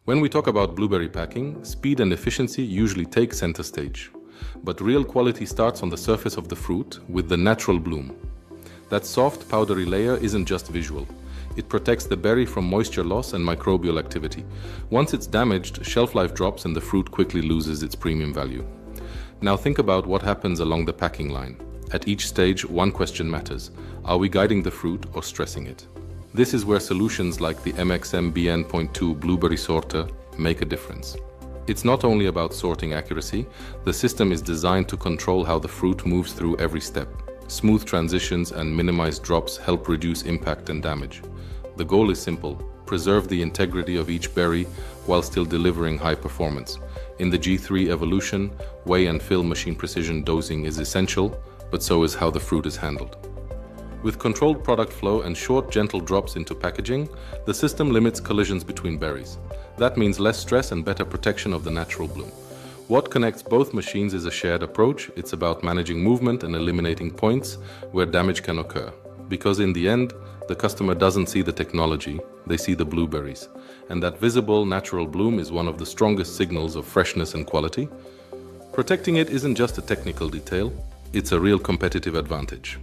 When we talk about blueberry packing, speed and efficiency usually take center stage. But real quality starts on the surface of the fruit with the natural bloom. That soft, powdery layer isn't just visual. It protects the berry from moisture loss and microbial activity. Once it's damaged, shelf life drops and the fruit quickly loses its premium value. Now think about what happens along the packing line. At each stage, one question matters. Are we guiding the fruit or stressing it? This is where solutions like the MXM BN.2 Blueberry Sorter make a difference. It's not only about sorting accuracy, the system is designed to control how the fruit moves through every step. Smooth transitions and minimized drops help reduce impact and damage. The goal is simple: preserve the integrity of each berry while still delivering high performance. In the G3 evolution, weigh and fill machine precision dosing is essential, but so is how the fruit is handled. With controlled product flow and short, gentle drops into packaging, the system limits collisions between berries. That means less stress and better protection of the natural bloom. What connects both machines is a shared approach. It's about managing movement and eliminating points where damage can occur. Because in the end, the customer doesn't see the technology, they see the blueberries. And that visible, natural bloom is one of the strongest signals of freshness and quality. Protecting it isn't just a technical detail, it's a real competitive advantage.